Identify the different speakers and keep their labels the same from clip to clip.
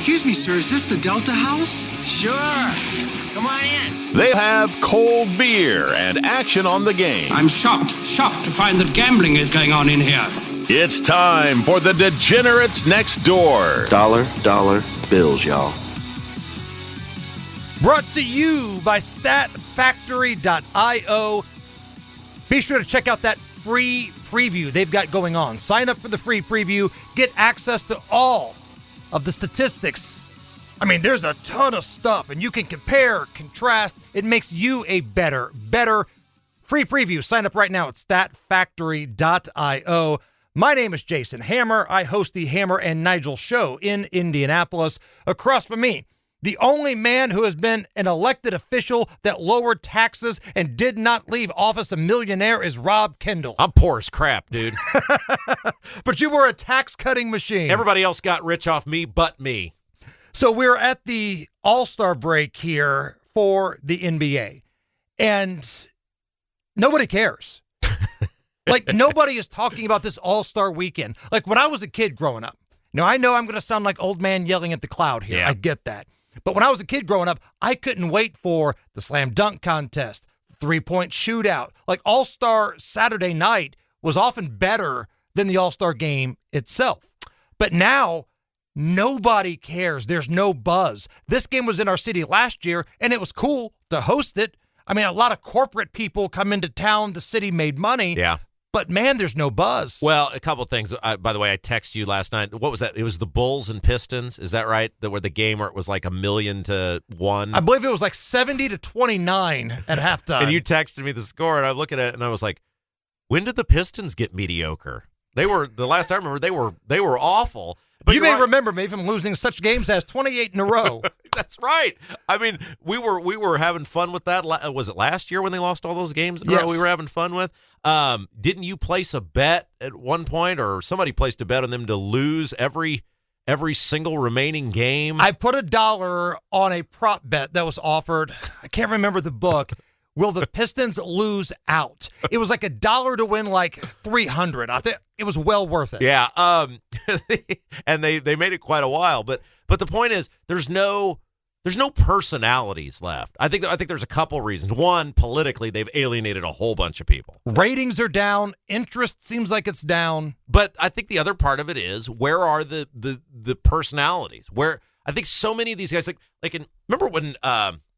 Speaker 1: Excuse me, sir, is this the Delta House?
Speaker 2: Sure. Come on in.
Speaker 3: They have cold beer and action on the game.
Speaker 1: I'm shocked to find that gambling is going on in here.
Speaker 3: It's time for the Degenerates Next Door.
Speaker 4: Dollar bills, y'all.
Speaker 5: Brought to you by StatFactory.io. Be sure to check out that free preview they've got going on. Sign up for the free preview. Get access to all of the statistics. I mean, there's a ton of stuff, and you can compare, contrast. It makes you a better free preview. Sign up right now at StatFactory.io. My name is Jason Hammer. I host the Hammer and Nigel show in Indianapolis. Across from me, the only man who has been an elected official that lowered taxes and did not leave office a millionaire is Rob Kendall.
Speaker 6: I'm poor as crap, dude.
Speaker 5: But you were a tax-cutting machine.
Speaker 6: Everybody else got rich off me but me.
Speaker 5: So we're at the All-Star break here for the NBA, and nobody cares. Like, nobody is talking about this All-Star weekend. Like, when I was a kid growing up, now I know I'm going to sound like old man yelling at the cloud here. Yeah. I get that. But when I was a kid growing up, I couldn't wait for the slam dunk contest, the three-point shootout. Like, All-Star Saturday night was often better than the All-Star game itself. But now, nobody cares. There's no buzz. This game was in our city last year, and it was cool to host it. I mean, a lot of corporate people come into town. The city made money.
Speaker 6: Yeah.
Speaker 5: But, man, there's no buzz.
Speaker 6: Well, a couple of things. By the way, I texted you last night. What was that? It was the Bulls and Pistons. Is that right? That were the game where it was like 1,000,000-1.
Speaker 5: I believe it was like 70-29 at halftime.
Speaker 6: And you texted me the score, and I look at it, and I was like, when did the Pistons get mediocre? They were, the last I remember, they were awful. But
Speaker 5: you may remember me from losing such games as 28 in a row.
Speaker 6: That's right. I mean, we were having fun with that. Was it last year when they lost all those games?
Speaker 5: Yes.
Speaker 6: We were having fun with. Didn't you place a bet at one point, or somebody placed a bet on them to lose every single remaining game?
Speaker 5: I put $1 on a prop bet that was offered. I can't remember the book. Will the Pistons lose out? It was like $1 to win like 300. I think it was well worth it.
Speaker 6: Yeah. And they made it quite a while, but the point is there's no personalities left. I think there's a couple reasons. One, politically, they've alienated a whole bunch of people.
Speaker 5: Ratings are down. Interest seems like it's down.
Speaker 6: But I think the other part of it is, where are the personalities? Where I think so many of these guys, remember when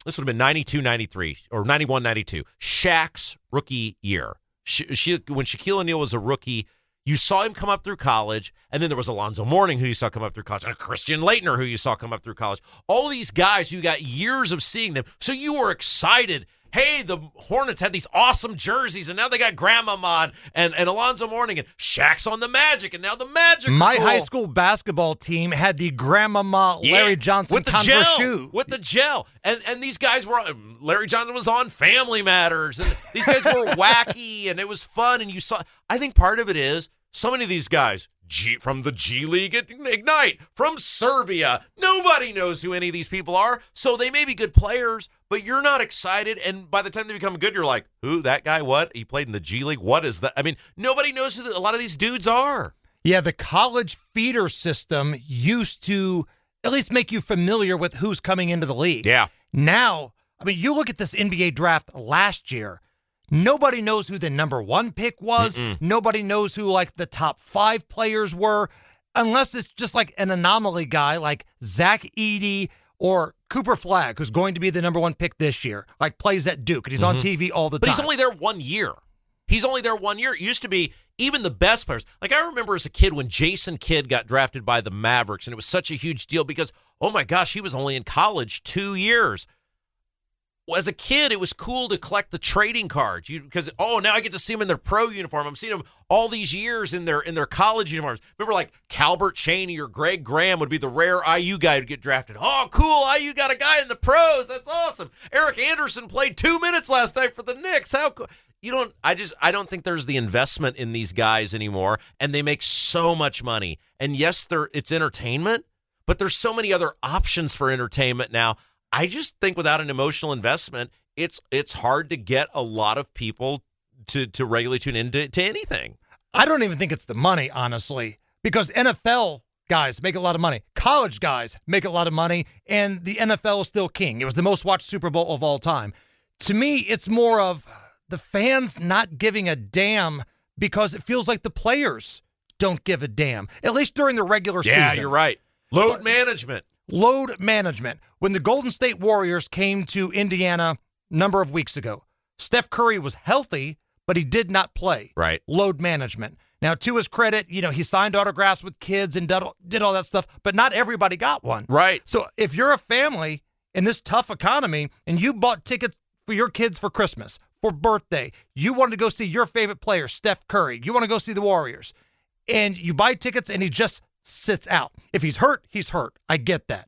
Speaker 6: this would have been 92, 93, or 91, 92, Shaq's rookie year. When Shaquille O'Neal was a rookie, you saw him come up through college, and then there was Alonzo Mourning, who you saw come up through college, and Christian Laettner, who you saw come up through college. All these guys, you got years of seeing them, so you were excited. Hey, the Hornets had these awesome jerseys, and now they got Grandmama and Alonzo Mourning, and Shaq's on the Magic, and now the Magic.
Speaker 5: My high school basketball team had the Grandmama Larry Johnson
Speaker 6: with the
Speaker 5: Converse
Speaker 6: gel,
Speaker 5: shoe.
Speaker 6: with the gel, and these guys were. Larry Johnson was on Family Matters, and these guys were wacky, and it was fun. And you saw. I think part of it is so many of these guys. From the G League Ignite, from Serbia. Nobody knows who any of these people are, so they may be good players, but you're not excited, and by the time they become good, you're like, who, that guy, what? He played in the G League? What is that? I mean, nobody knows who a lot of these dudes are.
Speaker 5: Yeah, the college feeder system used to at least make you familiar with who's coming into the league.
Speaker 6: Yeah.
Speaker 5: Now, I mean, you look at this NBA draft last year, nobody knows who the number 1 pick was.
Speaker 6: Mm-mm.
Speaker 5: Nobody knows who, like, the top 5 players were, unless it's just like an anomaly guy like Zach Edey or Cooper Flagg, who's going to be the number 1 pick this year, like plays at Duke, and he's on TV all the time.
Speaker 6: But he's only there 1 year. It used to be even the best players. Like, I remember as a kid when Jason Kidd got drafted by the Mavericks, and it was such a huge deal because, oh my gosh, he was only in college 2 years. Well, as a kid, it was cool to collect the trading cards because now I get to see them in their pro uniform. I'm seeing them all these years in their college uniforms. Remember, like Calbert Chaney or Greg Graham would be the rare IU guy to get drafted. Oh, cool! IU got a guy in the pros. That's awesome. Eric Anderson played 2 minutes last night for the Knicks. How cool! I don't think there's the investment in these guys anymore, and they make so much money. And yes, it's entertainment, but there's so many other options for entertainment now. I just think without an emotional investment, it's hard to get a lot of people to regularly tune into anything.
Speaker 5: I don't even think it's the money, honestly, because NFL guys make a lot of money. college guys make a lot of money, and the NFL is still king. It was the most watched Super Bowl of all time. To me, it's more of the fans not giving a damn because it feels like the players don't give a damn, at least during the regular season.
Speaker 6: Yeah, you're right. Load management.
Speaker 5: Load management. When the Golden State Warriors came to Indiana a number of weeks ago, Steph Curry was healthy, but he did not play.
Speaker 6: Right.
Speaker 5: Load management. Now, to his credit, he signed autographs with kids and did all that stuff, but not everybody got one.
Speaker 6: Right.
Speaker 5: So if you're a family in this tough economy and you bought tickets for your kids for Christmas, for birthday, you wanted to go see your favorite player, Steph Curry, you want to go see the Warriors, and you buy tickets and he just sits out. If he's hurt, he's hurt. I get that.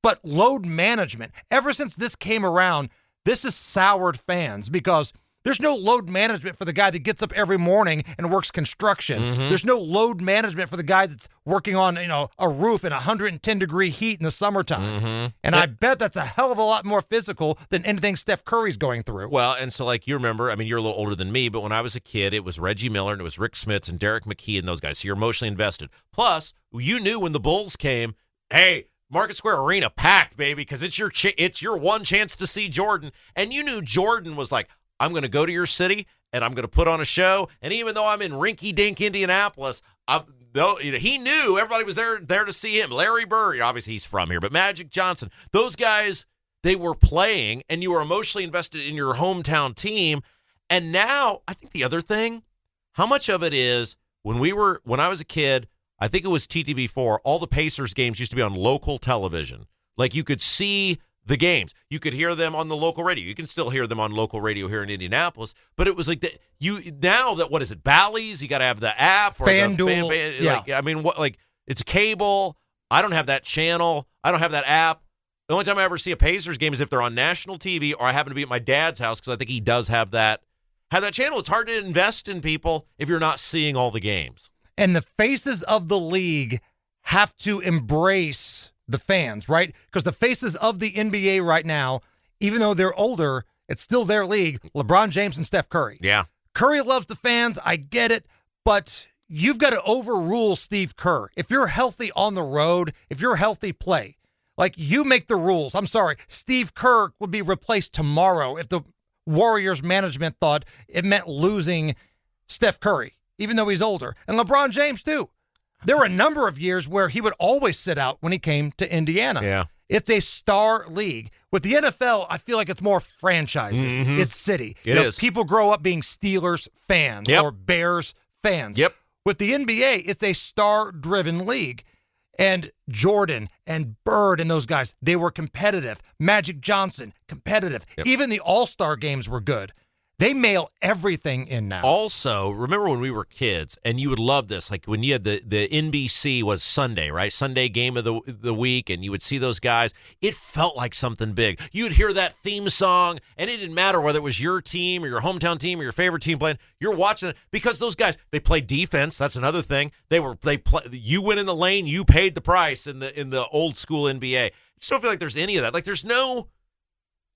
Speaker 5: But load management, ever since this came around, this has soured fans because there's no load management for the guy that gets up every morning and works construction. There's no load management for the guy that's working on, a roof in 110-degree heat in the summertime. And I bet that's a hell of a lot more physical than anything Steph Curry's going through.
Speaker 6: Well, and so you remember, you're a little older than me, but when I was a kid, it was Reggie Miller and it was Rick Smits and Derek McKee and those guys. So you're emotionally invested. Plus, you knew when the Bulls came, hey, Market Square Arena packed, baby, because it's your one chance to see Jordan. And you knew Jordan was like, I'm going to go to your city, and I'm going to put on a show. And even though I'm in rinky-dink Indianapolis, he knew everybody was there to see him. Larry Bird, obviously he's from here, but Magic Johnson. Those guys, they were playing, and you were emotionally invested in your hometown team. And now, I think the other thing, how much of it is, when I was a kid, I think it was TTV4, all the Pacers games used to be on local television. Like, you could see the games. You could hear them on the local radio. You can still hear them on local radio here in Indianapolis, but it was like what is it? Bally's, you got to have the app or
Speaker 5: FanDuel.
Speaker 6: Yeah. It's cable. I don't have that channel. I don't have that app. The only time I ever see a Pacers game is if they're on national TV or I happen to be at my dad's house because I think he does have that channel. It's hard to invest in people if you're not seeing all the games.
Speaker 5: And the faces of the league have to embrace the fans, right? Because the faces of the NBA right now, even though they're older, it's still their league. LeBron James and Steph Curry.
Speaker 6: Yeah.
Speaker 5: Curry loves the fans. I get it. But you've got to overrule Steve Kerr. If you're healthy on the road, if you're healthy, play. You make the rules. I'm sorry. Steve Kerr would be replaced tomorrow if the Warriors management thought it meant losing Steph Curry, even though he's older. And LeBron James, too. There were a number of years where he would always sit out when he came to Indiana.
Speaker 6: Yeah.
Speaker 5: It's a star league. With the NFL, I feel like it's more franchises. It's city.
Speaker 6: It is.
Speaker 5: People grow up being Steelers fans or Bears fans.
Speaker 6: Yep.
Speaker 5: With the NBA, it's a star-driven league. And Jordan and Bird and those guys, they were competitive. Magic Johnson, competitive.
Speaker 6: Yep.
Speaker 5: Even the All-Star games were good. They mail everything in now.
Speaker 6: Also, remember when we were kids, and you would love this, when you had the NBC was Sunday, right? Sunday game of the week, and you would see those guys. It felt like something big. You would hear that theme song, and it didn't matter whether it was your team or your hometown team or your favorite team playing. You're watching it because those guys, they played defense. That's another thing. You went in the lane, you paid the price in the old school NBA. I just don't feel like there's any of that. There's no.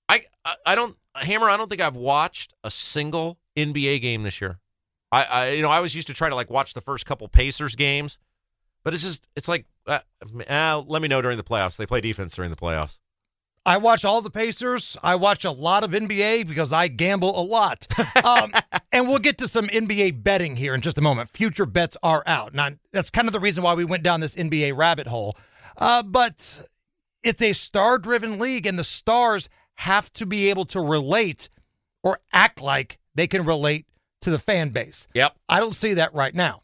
Speaker 6: I don't. Hammer, I don't think I've watched a single NBA game this year. I always used to try to watch the first couple Pacers games, but let me know during the playoffs. They play defense during the playoffs.
Speaker 5: I watch all the Pacers. I watch a lot of NBA because I gamble a lot. And we'll get to some NBA betting here in just a moment. Future bets are out. Now, that's kind of the reason why we went down this NBA rabbit hole. But it's a star-driven league, and the stars have to be able to relate or act like they can relate to the fan base.
Speaker 6: Yep.
Speaker 5: I don't see that right now.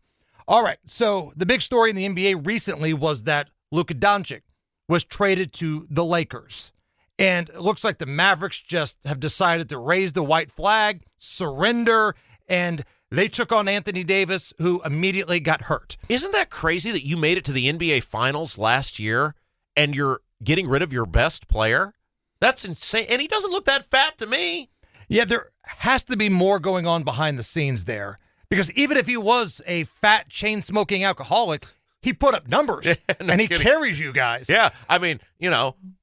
Speaker 5: All right, so the big story in the NBA recently was that Luka Doncic was traded to the Lakers. And it looks like the Mavericks just have decided to raise the white flag, surrender, and they took on Anthony Davis, who immediately got hurt.
Speaker 6: Isn't that crazy that you made it to the NBA Finals last year and you're getting rid of your best player? That's insane. And he doesn't look that fat to me.
Speaker 5: Yeah, there has to be more going on behind the scenes there. Because even if he was a fat, chain-smoking alcoholic, he put up numbers, and he carries you guys.
Speaker 6: Yeah,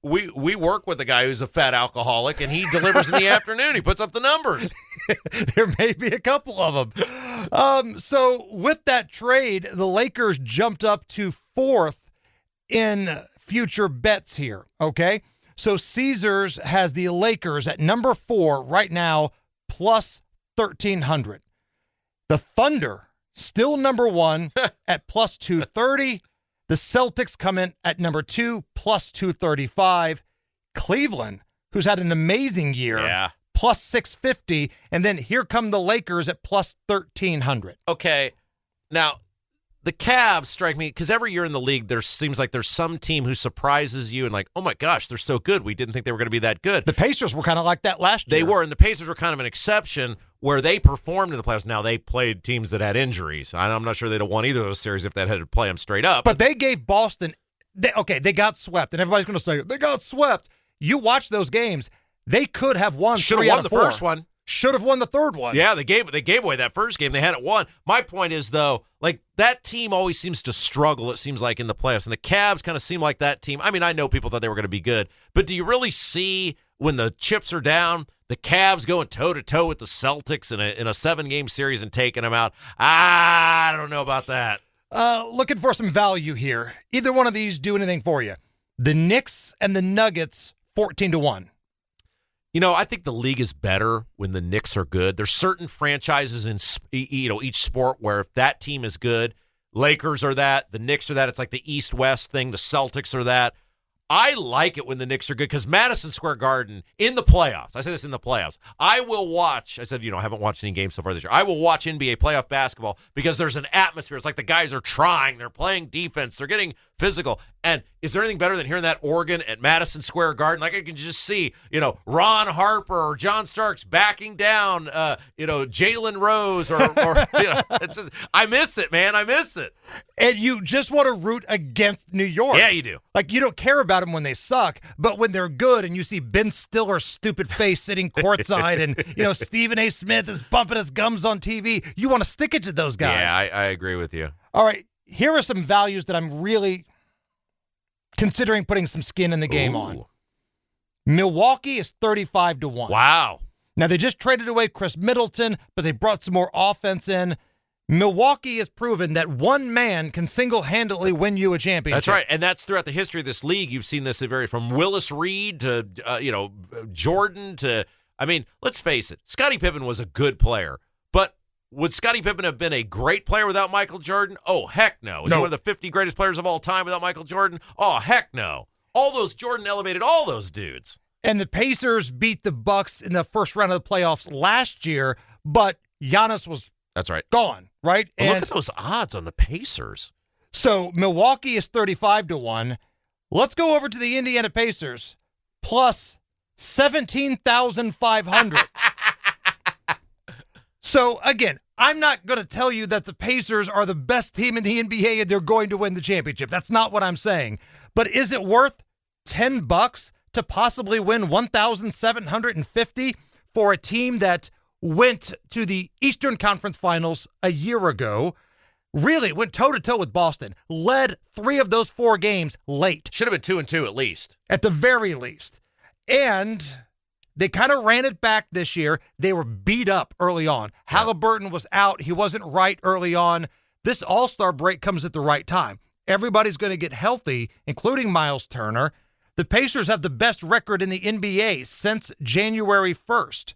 Speaker 6: we work with a guy who's a fat alcoholic, and he delivers in the afternoon. He puts up the numbers.
Speaker 5: There may be a couple of them. So with that trade, the Lakers jumped up to 4th in future bets here, okay? So Caesars has the Lakers at number 4 right now, plus 1,300. The Thunder, still number 1 at plus 230. The Celtics come in at number 2, plus 235. Cleveland, who's had an amazing year, plus 650. And then here come the Lakers at plus 1,300.
Speaker 6: Okay. Now, the Cavs strike me, because every year in the league, there seems like there's some team who surprises you and like, oh my gosh, they're so good. We didn't think they were going to be that good.
Speaker 5: The Pacers were kind of like that last year.
Speaker 6: They were, and the Pacers were kind of an exception where they performed in the playoffs. Now, they played teams that had injuries. I'm not sure they'd have won either of those series if they had to play them straight up.
Speaker 5: But they gave Boston, they got swept, and everybody's going to say, they got swept. You watch those games, they could have won
Speaker 6: Should
Speaker 5: 3
Speaker 6: have
Speaker 5: out
Speaker 6: won
Speaker 5: of
Speaker 6: the
Speaker 5: 4.
Speaker 6: first one.
Speaker 5: Should have won the third one.
Speaker 6: Yeah, they gave away that first game. They had it won. My point is, though, like that team always seems to struggle, it seems like, in the playoffs. And the Cavs kind of seem like that team. I mean, I know people thought they were going to be good, but do you really see when the chips are down, the Cavs going toe-to-toe with the Celtics in a 7-game series and taking them out? I don't know about that.
Speaker 5: Looking for some value here. Either one of these do anything for you. The Knicks and the Nuggets, 14-1.
Speaker 6: You know, I think the league is better when the Knicks are good. There's certain franchises in each sport where if that team is good, Lakers are that, the Knicks are that. It's like the East-West thing. The Celtics are that. I like it when the Knicks are good because Madison Square Garden in the playoffs. I say this in the playoffs. I will watch. I said, I haven't watched any games so far this year. I will watch NBA playoff basketball because there's an atmosphere. It's like the guys are trying. They're playing defense. They're getting physical. And is there anything better than hearing that organ at Madison Square Garden? Like I can just see, Ron Harper or John Starks backing down, Jalen Rose or it's just, I miss it, man. I miss it.
Speaker 5: And you just want to root against New York.
Speaker 6: Yeah, you do.
Speaker 5: Like you don't care about them when they suck, but when they're good and you see Ben Stiller's stupid face sitting courtside and, Stephen A. Smith is bumping his gums on TV, you want to stick it to those guys.
Speaker 6: Yeah, I agree with you.
Speaker 5: All right. Here are some values that I'm really considering putting some skin in the game on. Milwaukee is 35-1.
Speaker 6: Wow.
Speaker 5: Now, they just traded away Chris Middleton, but they brought some more offense in. Milwaukee has proven that one man can single-handedly win you a championship.
Speaker 6: That's right, and that's throughout the history of this league. You've seen this vary from Willis Reed to, Jordan to, let's face it, Scottie Pippen was a good player, but would Scottie Pippen have been a great player without Michael Jordan? Oh, heck no. Is he one of the 50 greatest players of all time without Michael Jordan? Oh, heck no. Jordan elevated all those dudes.
Speaker 5: And the Pacers beat the Bucks in the first round of the playoffs last year, but Giannis was gone, right?
Speaker 6: Well, look at those odds on the Pacers.
Speaker 5: So Milwaukee is 35-1. Let's go over to the Indiana Pacers, plus 17,500. So, again, I'm not going to tell you that the Pacers are the best team in the NBA and they're going to win the championship. That's not what I'm saying. But is it worth $10 to possibly win 1,750 for a team that went to the Eastern Conference Finals a year ago, really went toe-to-toe with Boston, led 3 of those 4 games late?
Speaker 6: Should have been 2-2 at least.
Speaker 5: At the very least. And they kind of ran it back this year. They were beat up early on. Yeah. Halliburton was out. He wasn't right early on. This All-Star break comes at the right time. Everybody's going to get healthy, including Miles Turner. The Pacers have the best record in the NBA since January 1st.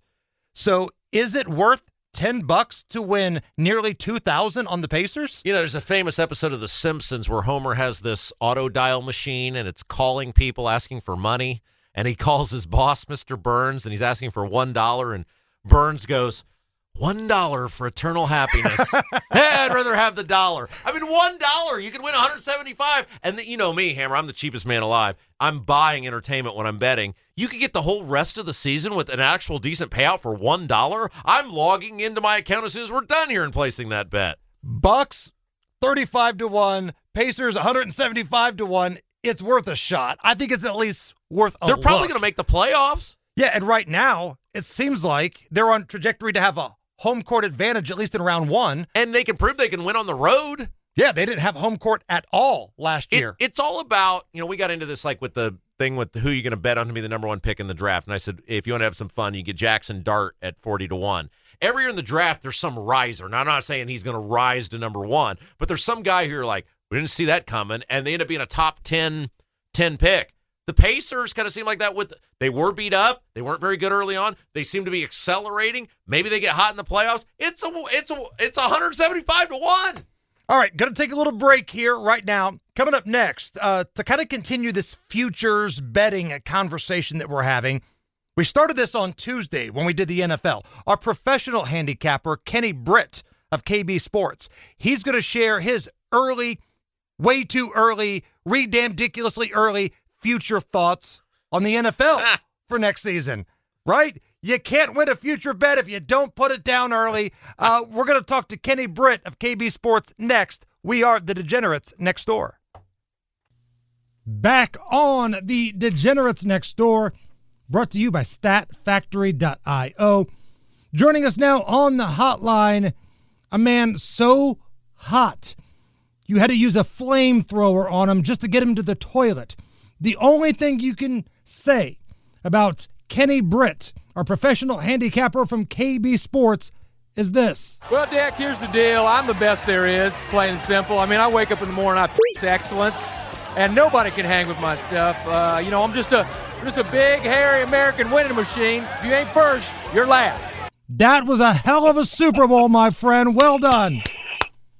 Speaker 5: So is it worth $10 to win nearly 2,000 on the Pacers?
Speaker 6: There's a famous episode of The Simpsons where Homer has this auto dial machine and it's calling people asking for money. And he calls his boss, Mr. Burns, and he's asking for $1. And Burns goes, $1 for eternal happiness. Hey, I'd rather have the dollar. $1, you can win 175. And you know me, Hammer, I'm the cheapest man alive. I'm buying entertainment when I'm betting. You could get the whole rest of the season with an actual decent payout for $1. I'm logging into my account as soon as we're done here and placing that bet.
Speaker 5: Bucks, 35-1. Pacers, 175-1. It's worth a shot. I think it's at least worth a
Speaker 6: They're probably
Speaker 5: look.
Speaker 6: going to make the playoffs.
Speaker 5: Yeah, and right now, it seems like they're on trajectory to have a home court advantage, at least in round 1.
Speaker 6: And they can prove they can win on the road.
Speaker 5: Yeah, they didn't have home court at all last year.
Speaker 6: It's all about, we got into this like with the thing with who you're going to bet on to be the number 1 pick in the draft. And I said, if you want to have some fun, you get Jackson Dart at 40-1. Every year in the draft, there's some riser. Now, I'm not saying he's going to rise to number 1, but there's some guy who you're like, We didn't see that coming, and they end up being a top 10 pick. The Pacers kind of seem like that. They were beat up. They weren't very good early on. They seem to be accelerating. Maybe they get hot in the playoffs. It's 175 to 1.
Speaker 5: All right, going to take a little break here right now. Coming up next, to kind of continue this futures betting conversation that we're having. We started this on Tuesday when we did the NFL. Our professional handicapper, Kenny Britt of KB Sports, he's going to share his early, way too early, ridiculously early future thoughts on the NFL for next season, right? You can't win a future bet if you don't put it down early. We're going to talk to Kenny Britt of KB Sports next. We are the Degenerates Next Door. Back on the Degenerates Next Door, brought to you by StatFactory.io. Joining us now on the hotline, a man so hot, you had to use a flamethrower on him just to get him to the toilet. The only thing you can say about Kenny Britt, our professional handicapper from KB Sports, is this.
Speaker 7: Well, Dak, here's the deal. I'm the best there is, plain and simple. I mean, I wake up in the morning, I excellence, and nobody can hang with my stuff. I'm just a big, hairy American winning machine. If you ain't first, you're last.
Speaker 5: That was a hell of a Super Bowl, my friend. Well done.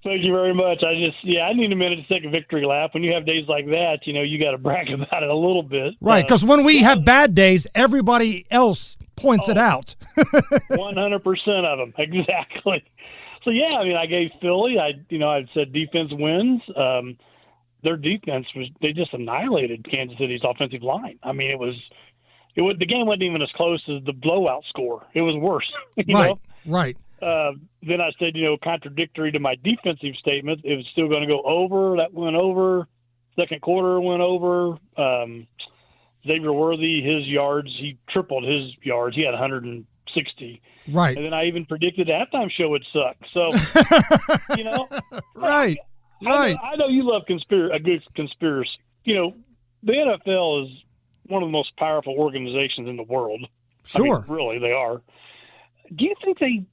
Speaker 8: Thank you very much. I need a minute to take a victory lap. When you have days like that, you got to brag about it a little bit.
Speaker 5: Right, because when we have bad days, everybody else points it out.
Speaker 8: 100% of them, exactly. So, yeah, I mean, I gave Philly, I said defense wins. Their defense, they just annihilated Kansas City's offensive line. I mean, the game wasn't even as close as the blowout score. It was worse.
Speaker 5: Right.
Speaker 8: Then I said, contradictory to my defensive statement, it was still going to go over. That went over. Second quarter went over. Xavier Worthy, his yards, he tripled his yards. He had 160.
Speaker 5: Right.
Speaker 8: And then I even predicted the halftime show would suck. So,
Speaker 5: Right.
Speaker 8: I know you love a good conspiracy. The NFL is one of the most powerful organizations in the world.
Speaker 5: Sure.
Speaker 8: I mean, really, they are. Do you think they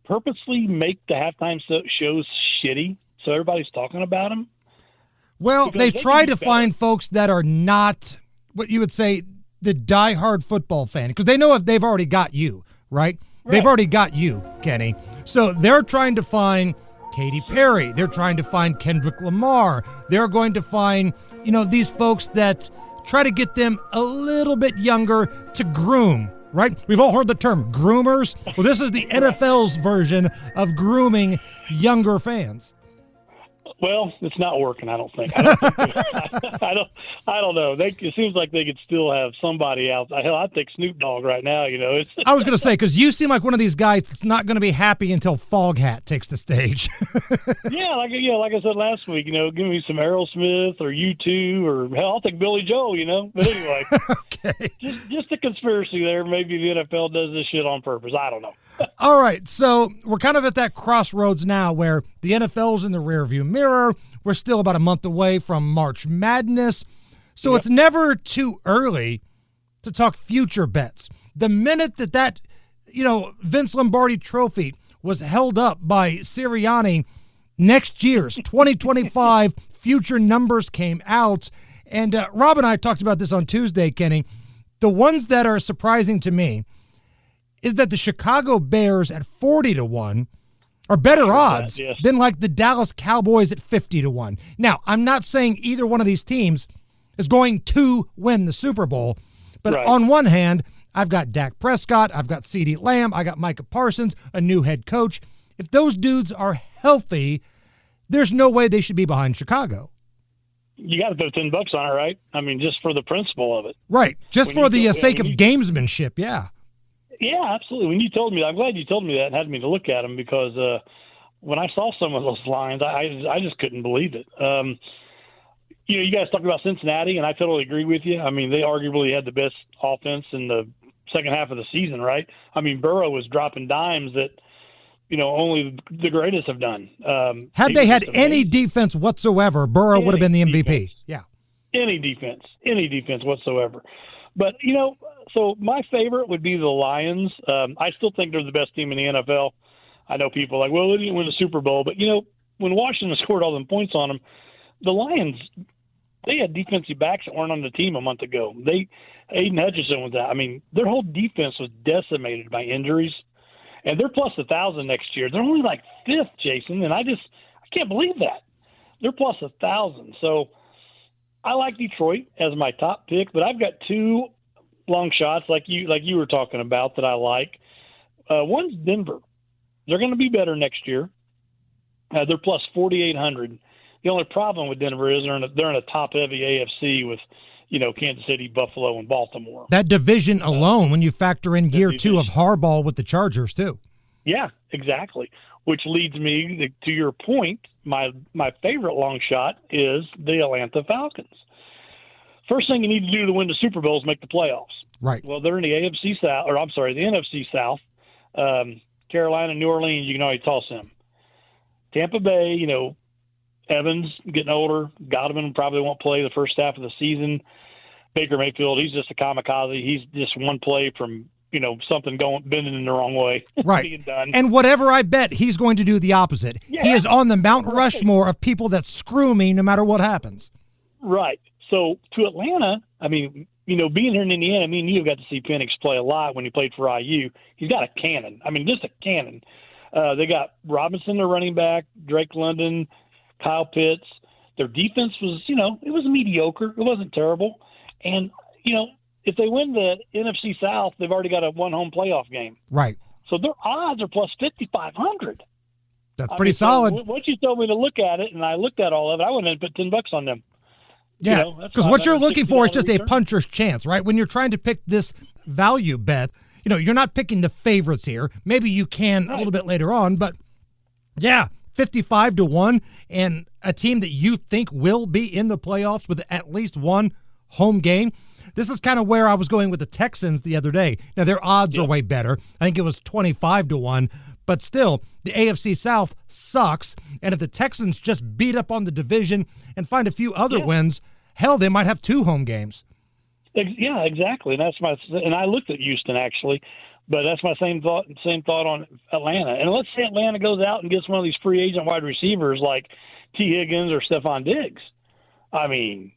Speaker 8: purposely make the halftime shows shitty so everybody's talking about them?
Speaker 5: Well,
Speaker 8: Because
Speaker 5: they try to
Speaker 8: better.
Speaker 5: find folks that are not what you would say the diehard football fan, because they know if they've already got you, right? They've already got you, Kenny. So they're trying to find Katy Perry. They're trying to find Kendrick Lamar. They're going to find, these folks that try to get them a little bit younger to groom, right? We've all heard the term groomers. Well, this is the NFL's version of grooming younger fans.
Speaker 8: Well, it's not working, I don't think. I don't know. It seems like they could still have somebody else. Hell, I'd take Snoop Dogg right now, It's
Speaker 5: I was going to say, because you seem like one of these guys that's not going to be happy until Foghat takes the stage.
Speaker 8: like I said last week, give me some Aerosmith or U2 or hell, I'll take Billy Joel, But anyway,
Speaker 5: Okay.
Speaker 8: just a conspiracy there. Maybe the NFL does this shit on purpose. I don't know.
Speaker 5: All right, so we're kind of at that crossroads now where the NFL's in the rearview mirror. We're still about a month away from March Madness. So It's never too early to talk future bets. The minute that Vince Lombardi trophy was held up by Sirianni, next year's 2025 future numbers came out. And Rob and I talked about this on Tuesday, Kenny. The ones that are surprising to me is that the Chicago Bears at 40 to 1 are better odds than like the Dallas Cowboys at 50 to 1. Now, I'm not saying either one of these teams is going to win the Super Bowl, but on one hand, I've got Dak Prescott, I've got CeeDee Lamb, I got Micah Parsons, a new head coach. If those dudes are healthy, there's no way they should be behind Chicago.
Speaker 8: You got to throw $10 on it, right? I mean, just for the principle of it.
Speaker 5: Right. Just for the sake of gamesmanship, yeah.
Speaker 8: Yeah, absolutely. When you told me, I'm glad you told me that and had me to look at them because when I saw some of those lines, I just couldn't believe it. You guys talked about Cincinnati, and I totally agree with you. I mean, they arguably had the best offense in the second half of the season, right? I mean, Burrow was dropping dimes that, only the greatest have done.
Speaker 5: Had they had any defense whatsoever, Burrow would have been the MVP.
Speaker 8: Defense.
Speaker 5: Yeah.
Speaker 8: Any defense whatsoever. But, so my favorite would be the Lions. I still think they're the best team in the NFL. I know people are like, well, they didn't win the Super Bowl. But, when Washington scored all them points on them, the Lions, they had defensive backs that weren't on the team a month ago. Aiden Hutchinson was out. I mean, their whole defense was decimated by injuries, and they're plus 1,000 next year. They're only like 5th, Jason, and I can't believe that. They're plus 1,000. So I like Detroit as my top pick, but I've got two long shots like you were talking about that I like. One's Denver. They're going to be better next year. They're plus 4,800. The only problem with Denver is they're in a top-heavy AFC with, Kansas City, Buffalo, and Baltimore.
Speaker 5: That division alone, when you factor in year 2 of Harbaugh with the Chargers, too.
Speaker 8: Yeah, exactly. Which leads me to your point. My favorite long shot is the Atlanta Falcons. First thing you need to do to win the Super Bowl is make the playoffs.
Speaker 5: Right.
Speaker 8: Well, they're in the the NFC South. Carolina, New Orleans, you can already toss them. Tampa Bay, Evans getting older. Godwin probably won't play the first half of the season. Baker Mayfield, he's just a kamikaze. He's just one play from something bending in the wrong way.
Speaker 5: Right.
Speaker 8: Being done.
Speaker 5: And whatever I bet, he's going to do the opposite.
Speaker 8: Yeah.
Speaker 5: He is on the Mount Rushmore of people that screw me no matter what happens.
Speaker 8: Right. So to Atlanta, I mean, being here in Indiana, I mean, you've got to see Penix play a lot when he played for IU. He's got a cannon. I mean, just a cannon. They got Robinson, their running back, Drake London, Kyle Pitts. Their defense was, it was mediocre. It wasn't terrible. And, if they win the NFC South, they've already got a one-home playoff game.
Speaker 5: Right.
Speaker 8: So their odds are plus 5,500.
Speaker 5: That's pretty solid.
Speaker 8: So once you told me to look at it, and I looked at all of it, I went in and put $10 on them.
Speaker 5: Yeah, because what you're looking for is just a puncher's chance, right? When you're trying to pick this value bet, you're not picking the favorites here. Maybe you can a little bit later on, but yeah, 55-1 and a team that you think will be in the playoffs with at least one home game. This is kind of where I was going with the Texans the other day. Now, their odds are way better. I think it was 25-1, but still, the AFC South sucks. And if the Texans just beat up on the division and find a few other wins, hell, they might have 2 home games.
Speaker 8: Yeah, exactly. And I looked at Houston actually, but that's my same thought on Atlanta. And let's say Atlanta goes out and gets one of these free agent wide receivers like T. Higgins or Stephon Diggs. I mean,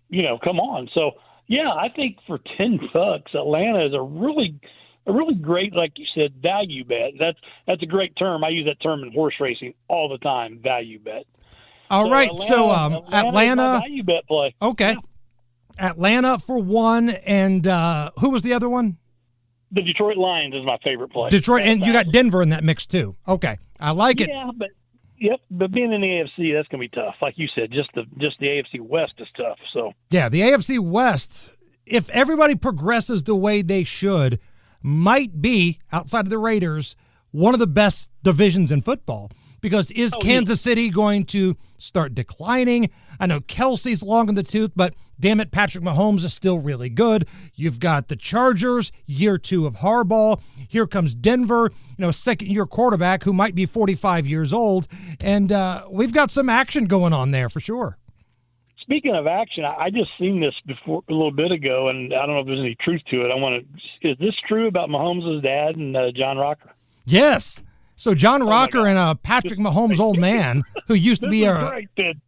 Speaker 8: come on. So yeah, I think for $10, Atlanta is a really great, like you said, value bet. That's a great term. I use that term in horse racing all the time. Value bet.
Speaker 5: All right. Atlanta
Speaker 8: value bet play.
Speaker 5: Okay. Yeah. Atlanta for one, and who was the other one?
Speaker 8: The Detroit Lions is my favorite play.
Speaker 5: Detroit, and you got Denver in that mix too. Okay, I like it.
Speaker 8: Yeah, but being in the AFC, that's gonna be tough. Like you said, just the AFC West is tough. So
Speaker 5: yeah, the AFC West, if everybody progresses the way they should, might be outside of the Raiders one of the best divisions in football. Because is Kansas City going to start declining? I know Kelsey's long in the tooth, but damn it, Patrick Mahomes is still really good. You've got the Chargers, year 2 of Harbaugh. Here comes Denver, second-year quarterback who might be 45 years old. And we've got some action going on there for sure.
Speaker 8: Speaking of action, I just seen this before a little bit ago, and I don't know if there's any truth to it. Is this true about Mahomes' dad and John Rocker?
Speaker 5: Yes. So John Rocker and Patrick Mahomes' old man, who used to be a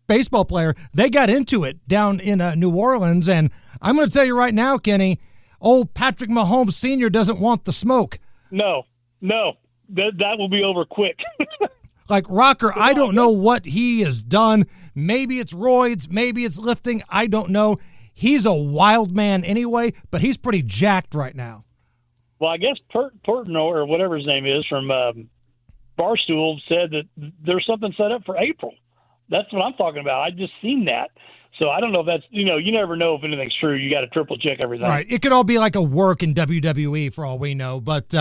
Speaker 5: baseball player, they got into it down in New Orleans. And I'm going to tell you right now, Kenny, old Patrick Mahomes Sr. doesn't want the smoke.
Speaker 8: No. That will be over quick.
Speaker 5: Like Rocker, I don't know what he has done. Maybe it's roids, maybe it's lifting. I don't know. He's a wild man anyway, but he's pretty jacked right now.
Speaker 8: Well, I guess Portnoy, or whatever his name is, from Barstool said that there's something set up for April. That's what I'm talking about. I just seen that. So I don't know if that's, you never know if anything's true. You got to triple check everything.
Speaker 5: Right. It could all be like a work in WWE for all we know. But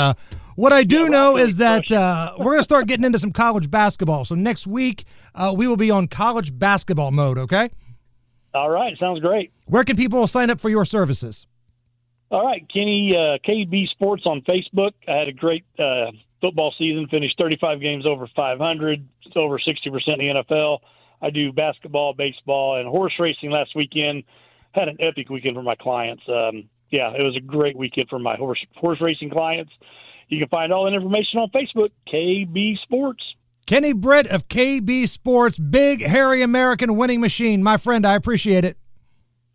Speaker 5: what I do know is that we're going to start getting into some college basketball. So next week, we will be on college basketball mode, okay?
Speaker 8: All right. Sounds great.
Speaker 5: Where can people sign up for your services?
Speaker 8: All right. Kenny, KB Sports on Facebook. I had a great football season, finished 35 games over 500, over 60% in the NFL. I do basketball, baseball, and horse racing last weekend. Had an epic weekend for my clients. It was a great weekend for my horse racing clients. You can find all that information on Facebook, KB Sports.
Speaker 5: Kenny Britt of KB Sports, big, hairy American winning machine. My friend, I appreciate it.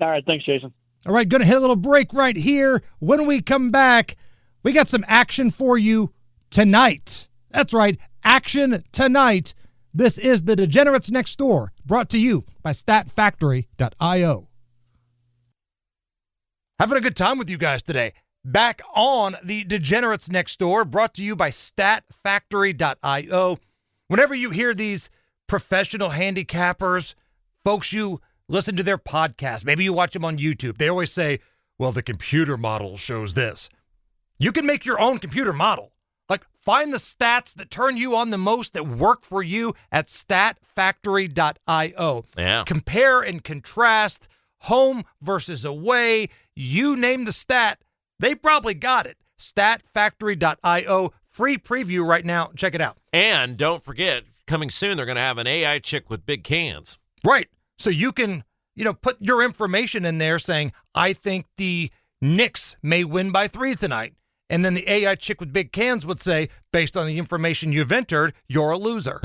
Speaker 8: All right, thanks, Jason.
Speaker 5: All right, going to hit a little break right here. When we come back, we got some action for you tonight. That's right, action tonight. This is The Degenerates Next Door, brought to you by StatFactory.io. Having a good time with you guys today. Back on The Degenerates Next Door, brought to you by StatFactory.io. Whenever you hear these professional handicappers, folks you listen to their podcast, maybe you watch them on YouTube, they always say, well, the computer model shows this. You can make your own computer model. Like, find the stats that turn you on the most, that work for you at StatFactory.io.
Speaker 6: Yeah.
Speaker 5: Compare and contrast, home versus away. You name the stat, they probably got it. StatFactory.io. Free preview right now. Check it out.
Speaker 6: And don't forget, coming soon, they're going to have an AI chick with big cans.
Speaker 5: Right. So you can, put your information in there saying, I think the Knicks may win by 3 tonight. And then the AI chick with big cans would say, based on the information you've entered, you're a loser.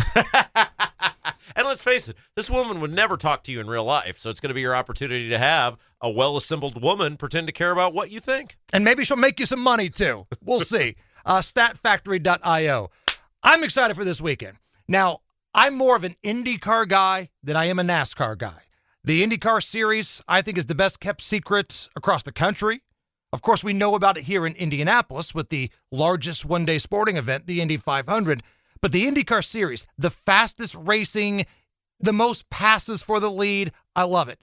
Speaker 6: And let's face it, this woman would never talk to you in real life. So it's going to be your opportunity to have a well-assembled woman pretend to care about what you think.
Speaker 5: And maybe she'll make you some money, too. We'll see. StatFactory.io. I'm excited for this weekend. Now, I'm more of an IndyCar guy than I am a NASCAR guy. The IndyCar series, I think, is the best kept secret across the country. Of course, we know about it here in Indianapolis with the largest one-day sporting event, the Indy 500. But the IndyCar series, the fastest racing, the most passes for the lead, I love it.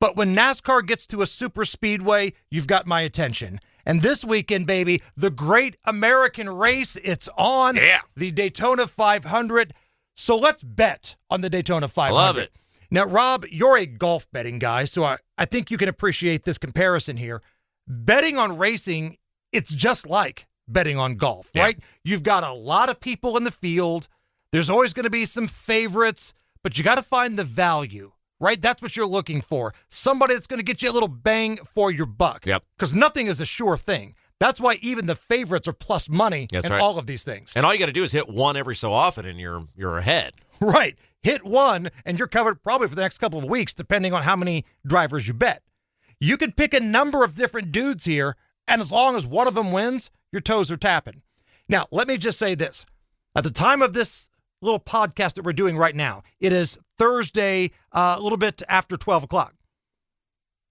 Speaker 5: But when NASCAR gets to a super speedway, you've got my attention. And this weekend, baby, the Great American Race, it's on.
Speaker 6: Yeah.
Speaker 5: The Daytona 500. So let's bet on the Daytona 500.
Speaker 6: Love it.
Speaker 5: Now, Rob, you're a golf betting guy, so I think you can appreciate this comparison here. Betting on racing, it's just like betting on golf, right? You've got a lot of people in the field. There's always going to be some favorites, but you got to find the value, right? That's what you're looking for. Somebody that's going to get you a little bang for your buck.
Speaker 6: Yep.
Speaker 5: Because nothing is a sure thing. That's why even the favorites are plus money
Speaker 6: That's
Speaker 5: in
Speaker 6: right.
Speaker 5: all of these things.
Speaker 6: And all you got to do is hit one every so often and you're ahead.
Speaker 5: Right. Hit one, and you're covered probably for the next couple of weeks, depending on how many drivers you bet. You could pick a number of different dudes here, and as long as one of them wins, your toes are tapping. Now, let me just say this. At the time of this little podcast that we're doing right now, it is Thursday, a little bit after 12 o'clock.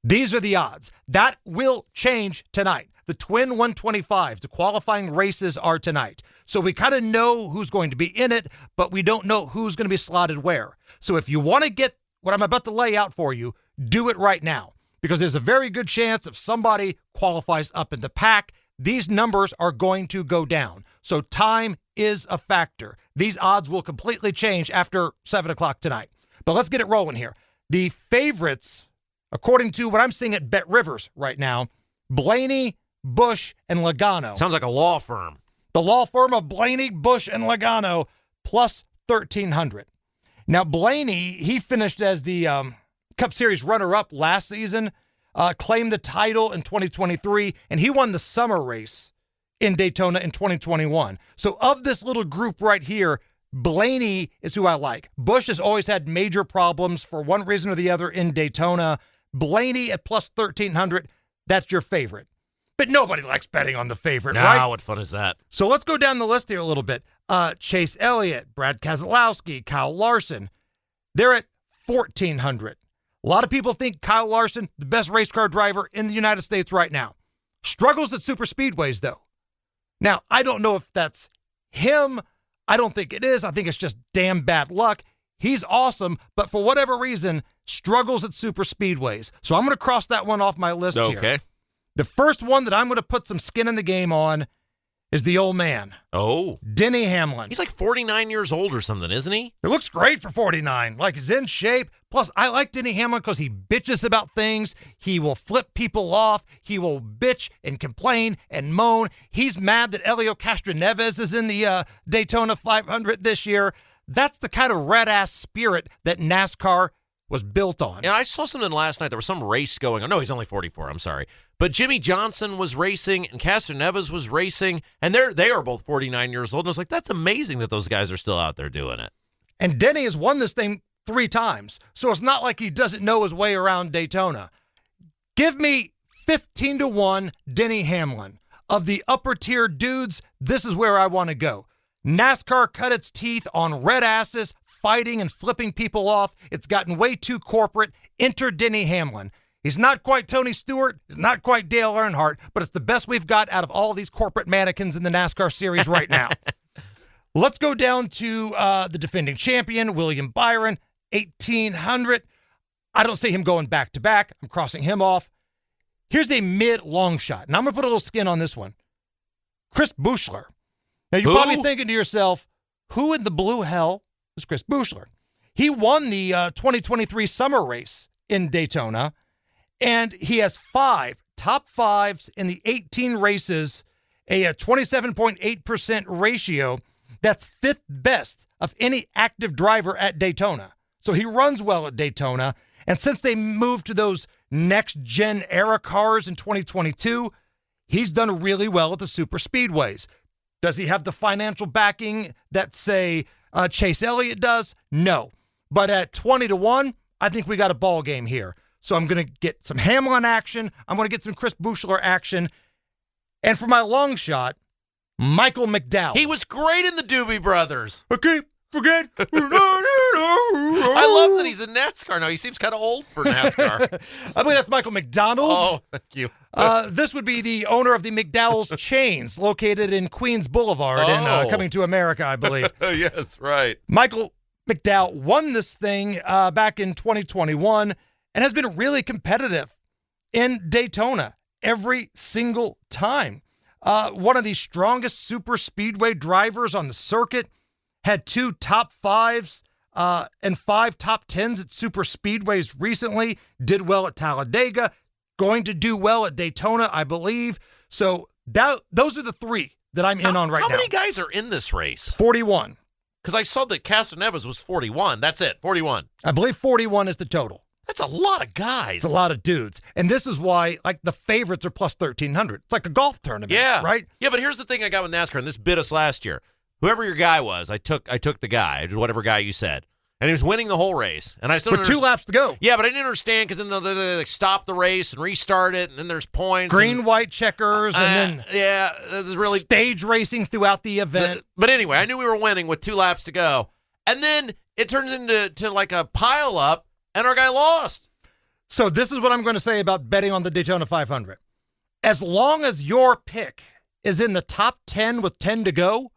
Speaker 5: These are the odds. That will change tonight. The Twin 125s, the qualifying races are tonight. So we kind of know who's going to be in it, but we don't know who's going to be slotted where. So if you want to get what I'm about to lay out for you, do it right now. Because there's a very good chance if somebody qualifies up in the pack, these numbers are going to go down. So time is a factor. These odds will completely change after 7 o'clock tonight. But let's get it rolling here. The favorites, according to what I'm seeing at Bet Rivers right now, Blaney, Busch, and Logano.
Speaker 6: Sounds like a law firm.
Speaker 5: The law firm of Blaney, Busch, and Logano, plus 1,300. Now, Blaney, he finished as the Cup Series runner-up last season, claimed the title in 2023, and he won the summer race in Daytona in 2021. So of this little group right here, Blaney is who I like. Busch has always had major problems for one reason or the other in Daytona. Blaney at plus 1,300, that's your favorite. But nobody likes betting on the favorite, right?
Speaker 6: What fun is that?
Speaker 5: So let's go down the list here a little bit. Chase Elliott, Brad Keselowski, Kyle Larson, they're at 1,400. A lot of people think Kyle Larson, the best race car driver in the United States right now. Struggles at super speedways, though. Now, I don't know if that's him. I don't think it is. I think it's just damn bad luck. He's awesome, but for whatever reason, struggles at super speedways. So I'm going to cross that one off my list here.
Speaker 6: Okay.
Speaker 5: The first one that I'm going to put some skin in the game on is the old man,
Speaker 6: Oh.
Speaker 5: Denny Hamlin.
Speaker 6: He's like 49 years old or something, isn't he?
Speaker 5: It looks great for 49. Like, he's in shape. Plus, I like Denny Hamlin because he bitches about things. He will flip people off. He will bitch and complain and moan. He's mad that Helio Castroneves is in the Daytona 500 this year. That's the kind of red-ass spirit that NASCAR was built on.
Speaker 6: And I saw something last night. There was some race going on. No, he's only 44. I'm sorry. But Jimmy Johnson was racing and Castroneves was racing, and they are both 49 years old. And I was like, that's amazing that those guys are still out there doing it.
Speaker 5: And Denny has won this thing 3 times, so it's not like he doesn't know his way around Daytona. Give me 15-1 Denny Hamlin. Of the upper tier dudes, this is where I want to go. NASCAR cut its teeth on red asses, fighting and flipping people off. It's gotten way too corporate. Enter Denny Hamlin. He's not quite Tony Stewart. He's not quite Dale Earnhardt, but it's the best we've got out of all these corporate mannequins in the NASCAR series right now. Let's go down to the defending champion, William Byron, 1,800. I don't see him going back-to-back. I'm crossing him off. Here's a mid-long shot, and I'm going to put a little skin on this one. Chris Buechler. Now, you're probably thinking to yourself, who in the blue hell is Chris Buechler? He won the 2023 summer race in Daytona, and he has 5 top 5s in the 18 races, a 27.8% ratio. That's 5th best of any active driver at Daytona. So he runs well at Daytona, and since they moved to those next-gen era cars in 2022, he's done really well at the super speedways. Does he have the financial backing that, say, Chase Elliott does? No. But at 20-1, I think we got a ball game here. So I'm going to get some Hamlin action. I'm going to get some Chris Buechler action. And for my long shot, Michael McDowell.
Speaker 6: He was great in the Doobie Brothers.
Speaker 5: Okay, forget.
Speaker 6: I love that he's in NASCAR now. He seems kind of old for NASCAR.
Speaker 5: I believe that's Michael McDonald.
Speaker 6: Oh, thank you.
Speaker 5: This would be the owner of the McDowell's Chains, located in Queens Boulevard in Coming to America, I believe.
Speaker 6: Yes, right.
Speaker 5: Michael McDowell won this thing back in 2021 and has been really competitive in Daytona every single time. One of the strongest super speedway drivers on the circuit, had 2 top 5s and 5 top 10s at super speedways recently, did well at Talladega, going to do well at Daytona, I believe. So those are the 3 that I'm in on right now.
Speaker 6: How many guys are in this race?
Speaker 5: 41.
Speaker 6: Because I saw that Castroneves was 41. That's it, 41.
Speaker 5: I believe 41 is the total.
Speaker 6: That's a lot of guys.
Speaker 5: It's a lot of dudes. And this is why, like, the favorites are plus 1,300. It's like a golf tournament, right?
Speaker 6: Yeah, but here's the thing I got with NASCAR, and this bit us last year. Whoever your guy was, I took the guy, whatever guy you said, and he was winning the whole race. And I still
Speaker 5: with 2 laps to go.
Speaker 6: Yeah, but I didn't understand because then they stop the race and restart it, and then there's points.
Speaker 5: Green, white checkers, and then
Speaker 6: it's really
Speaker 5: stage racing throughout the event.
Speaker 6: But anyway, I knew we were winning with 2 laps to go, and then it turns into like a pile up, and our guy lost.
Speaker 5: So this is what I'm going to say about betting on the Daytona 500. As long as your pick is in the top 10 with 10 to go,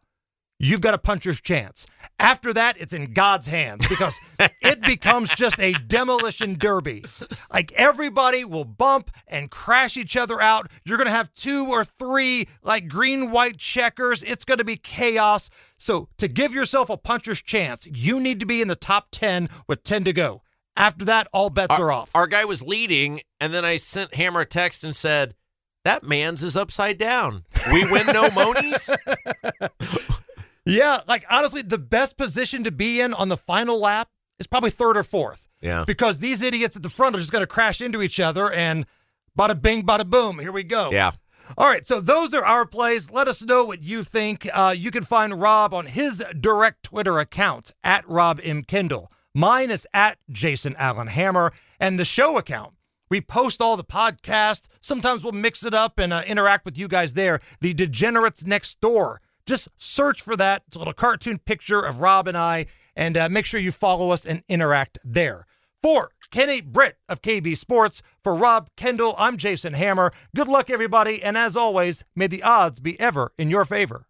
Speaker 5: you've got a puncher's chance. After that, it's in God's hands because it becomes just a demolition derby. Like, everybody will bump and crash each other out. You're going to have 2 or 3 like green-white checkers. It's going to be chaos. So to give yourself a puncher's chance, you need to be in the top 10 with 10 to go. After that, all bets are off.
Speaker 6: Our guy was leading, and then I sent Hammer a text and said, that man's is upside down. We win no monies?
Speaker 5: Yeah, like, honestly, the best position to be in on the final lap is probably 3rd or 4th.
Speaker 6: Yeah.
Speaker 5: Because these idiots at the front are just going to crash into each other, and bada bing, bada boom, here we go.
Speaker 6: Yeah.
Speaker 5: All right, so those are our plays. Let us know what you think. You can find Rob on his direct Twitter account, at Rob M. Kendall. Mine is at Jason Allen Hammer, and the show account. We post all the podcasts. Sometimes we'll mix it up and interact with you guys there. The Degenerates Next Door. Just search for that. It's a little cartoon picture of Rob and I, and make sure you follow us and interact there. For Kenny Britt of KB Sports, for Rob Kendall, I'm Jason Hammer. Good luck, everybody, and as always, may the odds be ever in your favor.